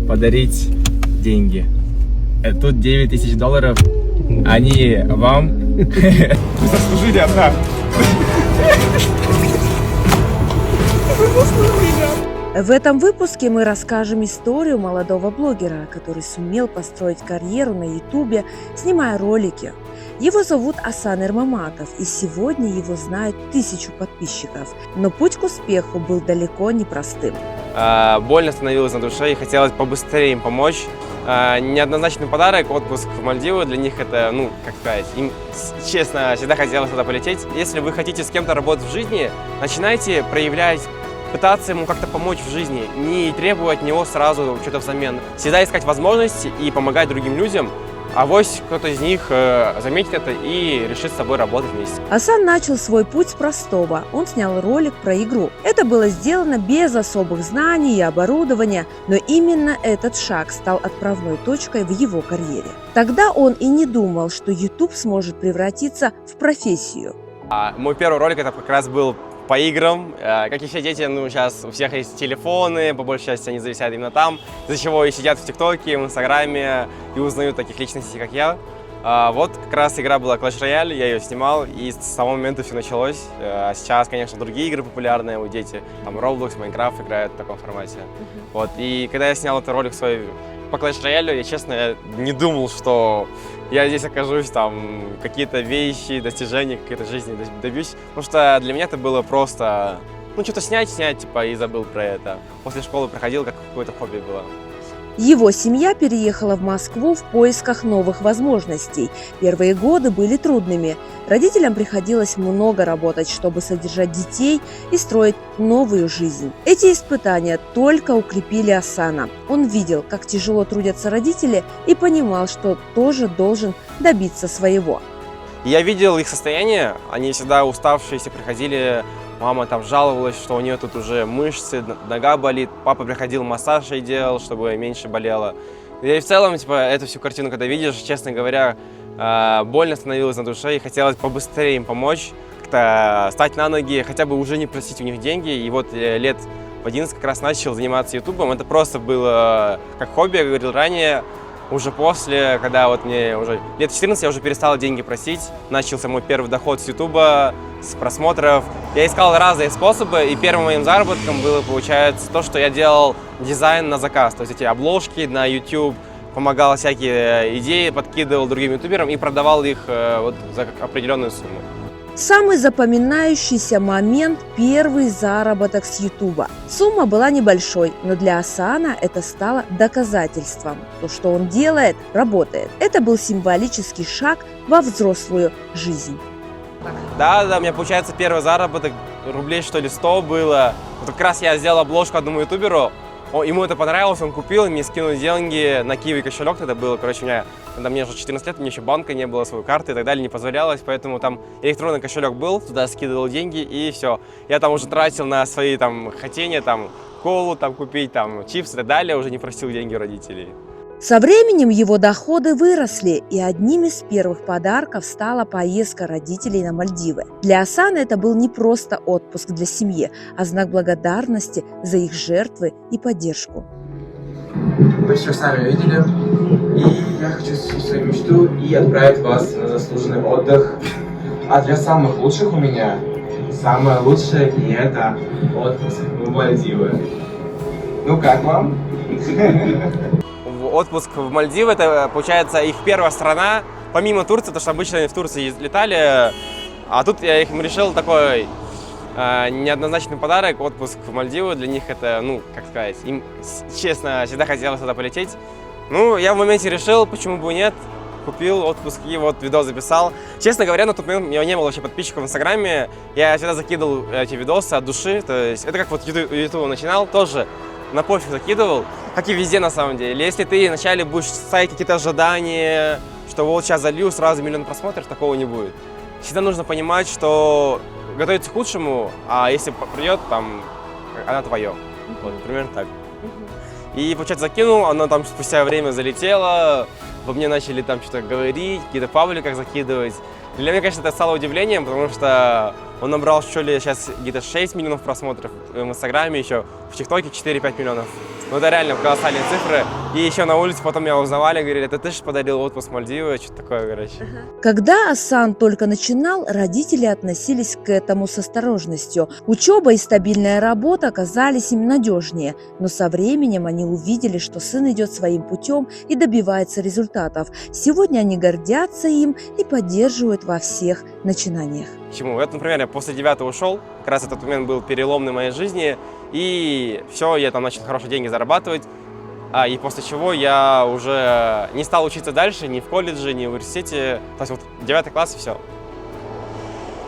подарить деньги. Тут 9000 долларов, они вам. Вы заслужили, одна. В этом выпуске мы расскажем историю молодого блогера, который сумел построить карьеру на Ютубе, снимая ролики. Его зовут Асан Эрмаматов, и сегодня его знают 1000 подписчиков. Но путь к успеху был далеко не простым. Больно становилось на душе и хотелось побыстрее им помочь. Неоднозначный подарок, отпуск в Мальдивы, для них это, как сказать, им, честно, всегда хотелось туда полететь. Если вы хотите с кем-то работать в жизни, начинайте проявлять, пытаться ему как-то помочь в жизни, не требовать от него сразу что-то взамен. Всегда искать возможности и помогать другим людям. Авось кто-то из них заметит это и решит с тобой работать вместе. Асан начал свой путь с простого. Он снял ролик про игру. Это было сделано без особых знаний и оборудования, но именно этот шаг стал отправной точкой в его карьере. Тогда он и не думал, что YouTube сможет превратиться в профессию. Мой первый ролик это как раз был по играм. Как и все дети, сейчас у всех есть телефоны, по большей части они зависят именно там, из-за чего и сидят в ТикТоке, в Инстаграме и узнают таких личностей, как я. Вот как раз игра была Clash Royale, я ее снимал, и с того момента все началось. Сейчас, конечно, другие игры популярные у дети, там Roblox, Minecraft играют в таком формате. Вот, и когда я снял этот ролик свой по Clash Royale, я, честно, не думал, что я здесь окажусь, там, какие-то вещи, достижения, какие-то жизни добьюсь. Потому что для меня это было просто, что-то снять, типа, и забыл про это. После школы проходил, как какое-то хобби было. Его семья переехала в Москву в поисках новых возможностей. Первые годы были трудными. Родителям приходилось много работать, чтобы содержать детей и строить новую жизнь. Эти испытания только укрепили Асана. Он видел, как тяжело трудятся родители, и понимал, что тоже должен добиться своего. Я видел их состояние, они всегда уставшиеся приходили. Мама там жаловалась, что у нее тут уже мышцы, нога болит. Папа приходил, массаж ей делал, чтобы меньше болело. И в целом, эту всю картину, когда видишь, честно говоря, больно становилось на душе и хотелось побыстрее им помочь, как-то встать на ноги, хотя бы уже не просить у них деньги. И вот лет в 11 как раз начал заниматься ютубом. Это просто было как хобби, я говорил ранее. Уже после, когда вот мне уже лет 14, я уже перестал деньги просить. Начался мой первый доход с ютуба, с просмотров. Я искал разные способы, и первым моим заработком было, получается, то, что я делал дизайн на заказ. То есть эти обложки на YouTube, помогал всякие идеи, подкидывал другим ютуберам и продавал их вот за определенную сумму. Самый запоминающийся момент – первый заработок с Ютуба. Сумма была небольшой, но для Асана это стало доказательством. То, что он делает, работает. Это был символический шаг во взрослую жизнь. Да, у меня получается первый заработок, рублей что ли 100 было. Вот как раз я сделал обложку одному ютуберу, ему это понравилось, он купил, мне скинул деньги на Киви кошелек, тогда было, когда мне уже 14 лет, мне еще банка не было, своей карты и так далее, не позволялось, поэтому там электронный кошелек был, туда скидывал деньги и все. Я там уже тратил на свои там хотения, там колу там купить, там чипсы и так далее, уже не просил деньги у родителей. Со временем его доходы выросли, и одним из первых подарков стала поездка родителей на Мальдивы. Для Асана это был не просто отпуск для семьи, а знак благодарности за их жертвы и поддержку. Вы все сами видели, и я хочу свою мечту и отправить вас на заслуженный отдых. А для самых лучших у меня самое лучшее, и это отпуск в Мальдивы. Ну как вам? Отпуск в Мальдивы, это, получается, их первая страна, помимо Турции, потому что обычно они в Турции летали, а тут я им решил такой неоднозначный подарок, отпуск в Мальдивы, для них это, как сказать, им, честно, всегда хотелось туда полететь. Я в моменте решил, почему бы и нет, купил отпуск и вот видос записал. Честно говоря, на тот момент у меня не было вообще подписчиков в Инстаграме, я всегда закидывал эти видосы от души, то есть это как вот YouTube начинал, тоже на пофиг закидывал, как и везде на самом деле. Если ты вначале будешь ставить какие-то ожидания, что вот сейчас залью, сразу миллион просмотров, такого не будет. Всегда нужно понимать, что готовиться к худшему, а если придет, там, она твое. Вот, примерно так. И, получается, закинул, оно там спустя время залетело, во мне начали там что-то говорить, какие-то пабликах закидывать. Для меня, конечно, это стало удивлением, потому что он набрал, что ли, сейчас где-то 6 миллионов просмотров в Инстаграме, еще в ТикТоке 4-5 миллионов. Ну, это реально колоссальные цифры. И еще на улице потом меня узнавали, говорили, это ты же подарил отпуск в Мальдивы, что-то такое, короче. Когда Асан только начинал, родители относились к этому с осторожностью. Учеба и стабильная работа оказались им надежнее, но со временем они увидели, что сын идет своим путем и добивается результатов. Сегодня они гордятся им и поддерживают во всех начинаниях. Почему? Вот, например, я после 9 ушел, как раз этот момент был переломный в моей жизни, и все, я там начал хорошие деньги зарабатывать. И после чего я уже не стал учиться дальше, ни в колледже, ни в университете. То есть вот 9 класс и все.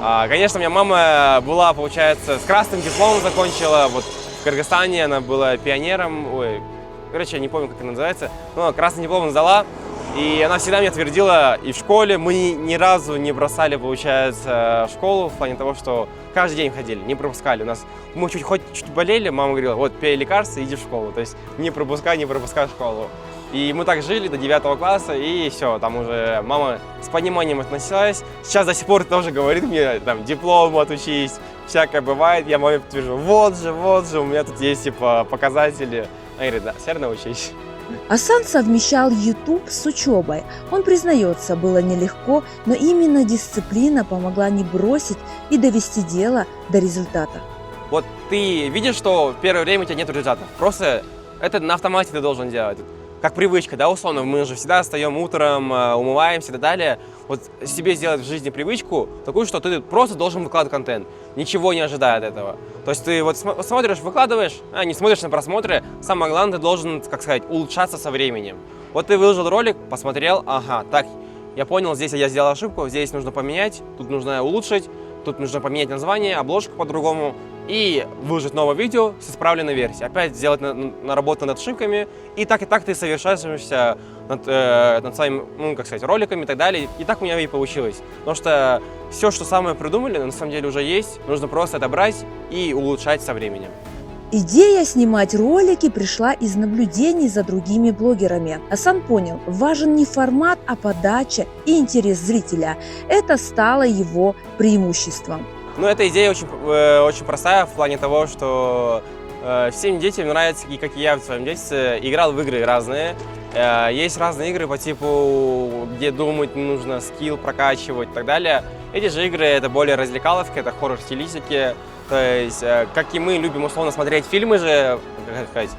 Конечно, у меня мама была, получается, с красным дипломом закончила. Вот в Кыргызстане она была пионером. Ой, короче, я не помню, как это называется. Но красный диплом сдала. И она всегда мне твердила, и в школе мы ни разу не бросали, получается, школу в плане того, что каждый день ходили, не пропускали. Мы хоть чуть болели, мама говорила, вот пей лекарства, иди в школу. То есть не пропускай школу. И мы так жили до 9 класса, и все, там уже мама с пониманием относилась. Сейчас до сих пор тоже говорит мне, там, диплом отучись, всякое бывает. Я маме подтвержу, вот же, у меня тут есть, типа, показатели. Она говорит, да, все равно учись. Асан совмещал YouTube с учебой. Он признается, было нелегко, но именно дисциплина помогла не бросить и довести дело до результата. Вот ты видишь, что в первое время у тебя нет результатов. Просто это на автомате ты должен делать. Как привычка, да, условно, мы же всегда встаем утром, умываемся и так далее. Вот себе сделать в жизни привычку такую, что ты просто должен выкладывать контент, ничего не ожидая от этого. То есть ты вот смотришь, выкладываешь, не смотришь на просмотры, самое главное, ты должен, как сказать, улучшаться со временем. Вот ты выложил ролик, посмотрел, ага, так, я понял, здесь я сделал ошибку, здесь нужно поменять, тут нужно улучшить, тут нужно поменять название, обложку по-другому и выложить новое видео с исправленной версией. Опять сделать наработку над ошибками, и так ты совершаешься над своими, ну, как сказать, роликами и так далее. И так у меня и получилось. Потому что все, что самое придумали, на самом деле уже есть, нужно просто это брать и улучшать со временем. Идея снимать ролики пришла из наблюдений за другими блогерами. Асан понял, важен не формат, а подача и интерес зрителя. Это стало его преимуществом. Ну, эта идея очень простая в плане того, что всем детям нравится, и как и я в своем детстве, играл в игры разные. Есть разные игры по типу, где думать нужно, скилл прокачивать и так далее. Эти же игры — это более развлекаловки, это хоррор-стилистики. То есть, как и мы любим условно смотреть фильмы же, как сказать,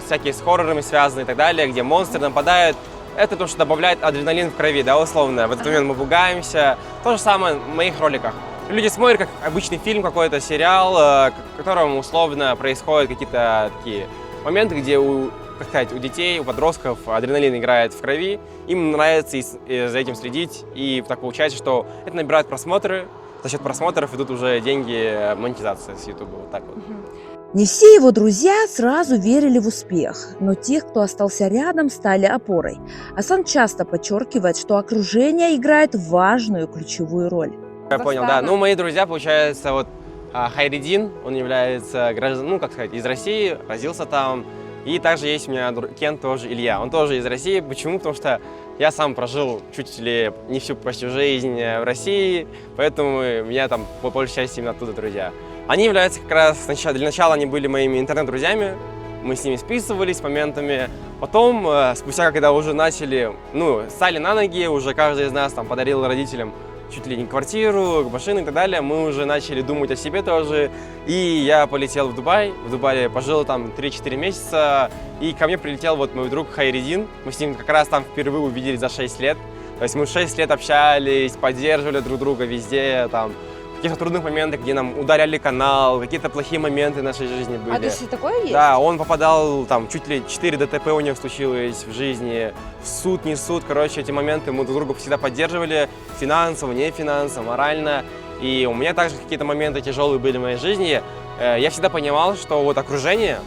всякие с хоррорами связанные и так далее, где монстры нападают. Это то, что добавляет адреналин в крови, да, условно. В этот момент мы пугаемся. То же самое в моих роликах. Люди смотрят как обычный фильм, какой-то сериал, в котором условно происходят какие-то такие моменты, где у детей, у подростков адреналин играет в крови. Им нравится за этим следить. И так получается, что это набирает просмотры. За счет просмотров идут уже деньги, монетизация с YouTube. Вот так вот. Не все его друзья сразу верили в успех, но тех, кто остался рядом, стали опорой. Асан часто подчеркивает, что окружение играет важную ключевую роль. Я понял, да. Ну, мои друзья, получается, вот Хайредин, он является гражданином, ну, как сказать, из России, родился там. И также есть у меня Кен тоже, Илья, он тоже из России. Почему? Потому что я сам прожил чуть ли не всю почти жизнь в России, поэтому у меня там по большей части именно оттуда друзья. Они являются как раз, для начала они были моими интернет-друзьями, мы с ними списывались моментами. Потом, спустя, когда уже начали, стали на ноги, уже каждый из нас там подарил родителям чуть ли не квартиру, машину и так далее, мы уже начали думать о себе тоже. И я полетел в Дубай. В Дубае пожил там 3-4 месяца. И ко мне прилетел вот мой друг Хайредин. Мы с ним как раз там впервые увиделись за 6 лет. То есть мы 6 лет общались, поддерживали друг друга везде, там, в каких-то трудных моментах, где нам ударяли канал, какие-то плохие моменты в нашей жизни были. А то есть такое есть? Да, он попадал, там, чуть ли 4 ДТП у него случилось в жизни, в суд, не суд, короче, эти моменты мы друг друга всегда поддерживали, финансово, не финансово, морально. И у меня также какие-то моменты тяжелые были в моей жизни. Я всегда понимал, что вот окружение,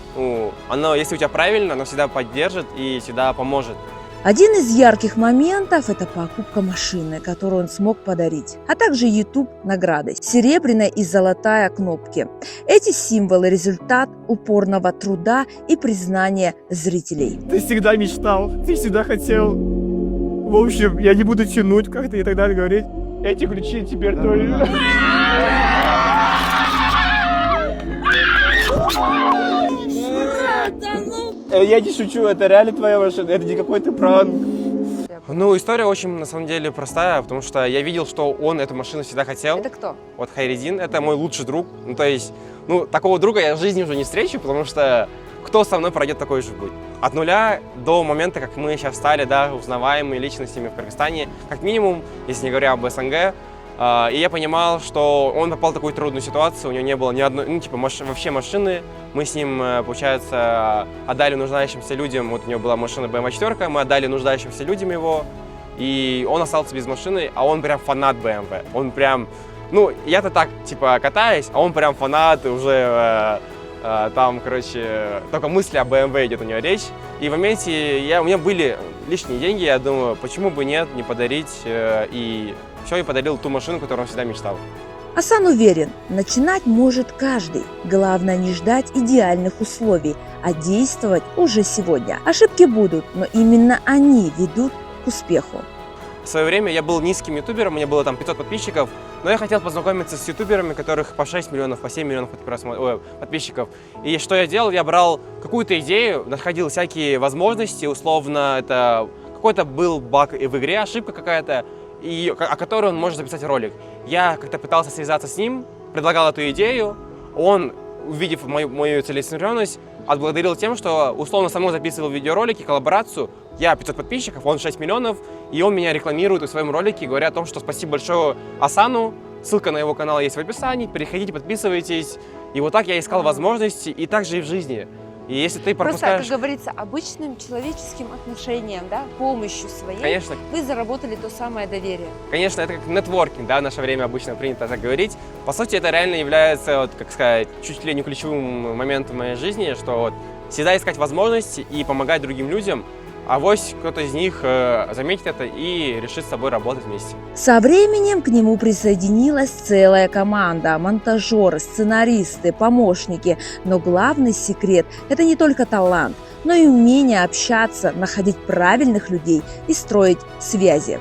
оно, если у тебя правильно, оно всегда поддержит и всегда поможет. Один из ярких моментов – это покупка машины, которую он смог подарить, а также YouTube награды – серебряная и золотая кнопки. Эти символы – результат упорного труда и признания зрителей. Ты всегда мечтал, ты всегда хотел. В общем, я не буду тянуть как-то и так далее говорить. Эти ключи теперь твои. Да ну Я не шучу, это реально твоя машина, это не какой-то пранк. Ну, история очень, на самом деле, простая, потому что я видел, что он эту машину всегда хотел. Это кто? Вот Хайредин, это мой лучший друг. Ну, то есть, такого друга я в жизни уже не встречу, потому что кто со мной пройдет такой же путь? От нуля до момента, как мы сейчас стали, да, узнаваемыми личностями в Кыргызстане, как минимум, если не говоря об СНГ. И я понимал, что он попал в такую трудную ситуацию, у него не было ни одной, вообще машины. Мы с ним, получается, отдали нуждающимся людям, вот у него была машина BMW 4, мы отдали нуждающимся людям его, и он остался без машины, а он прям фанат BMW. Он прям, я-то так, катаюсь, а он прям фанат, уже там, короче, только мысли о BMW идет у него речь. И в моменте у меня были лишние деньги, я думаю, почему бы нет, не подарить, и все, и подарил ту машину, которую он всегда мечтал. Асан уверен, начинать может каждый. Главное не ждать идеальных условий, а действовать уже сегодня. Ошибки будут, но именно они ведут к успеху. В свое время я был низким ютубером, у меня было там 500 подписчиков, но я хотел познакомиться с ютуберами, которых по 6 миллионов, по 7 миллионов подписчиков. И что я делал? Я брал какую-то идею, находил всякие возможности, условно, это какой-то был баг в игре, ошибка какая-то, о которой он может записать ролик. Я как-то пытался связаться с ним, предлагал эту идею, он, увидев мою целеустремленность, отблагодарил тем, что условно со мной записывал видеоролики, коллаборацию. Я 500 подписчиков, он 6 миллионов, и он меня рекламирует в своем ролике, говоря о том, что спасибо большое Асану, ссылка на его канал есть в описании, переходите, подписывайтесь. И вот так я искал возможности, и так же и в жизни. И если ты пропускаешь... Просто, как говорится, обычным человеческим отношением, да, помощью своей, конечно, вы заработали то самое доверие. Конечно, это как нетворкинг, да, в наше время обычно принято так говорить. По сути, это реально является, как сказать, чуть ли не ключевым моментом в моей жизни, что всегда искать возможности и помогать другим людям, авось кто-то из них заметит это и решит с собой работать вместе. Со временем к нему присоединилась целая команда – монтажеры, сценаристы, помощники. Но главный секрет – это не только талант, но и умение общаться, находить правильных людей и строить связи.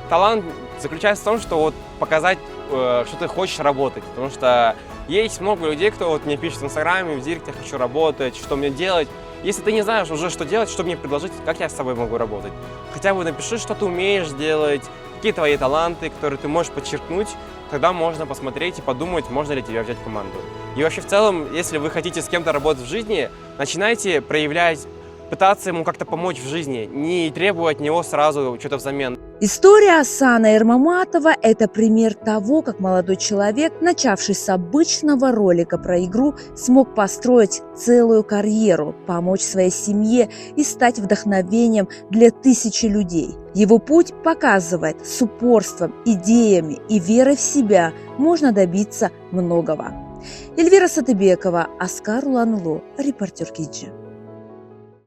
Талант заключается в том, что показать, что ты хочешь работать, потому что есть много людей, кто мне пишет в Инстаграме, в Директе: я хочу работать, что мне делать. Если ты не знаешь уже, что делать, что мне предложить, как я с тобой могу работать? Хотя бы напиши, что ты умеешь делать, какие твои таланты, которые ты можешь подчеркнуть, тогда можно посмотреть и подумать, можно ли тебя взять в команду. И вообще в целом, если вы хотите с кем-то работать в жизни, начинайте проявлять, пытаться ему как-то помочь в жизни, не требовать от него сразу что-то взамен. История Асана Эрмаматова – это пример того, как молодой человек, начавший с обычного ролика про игру, смог построить целую карьеру, помочь своей семье и стать вдохновением для тысячи людей. Его путь показывает, с упорством, идеями и верой в себя можно добиться многого. Эльвира Сатыбекова, Оскар Уланло, репортер Киджи.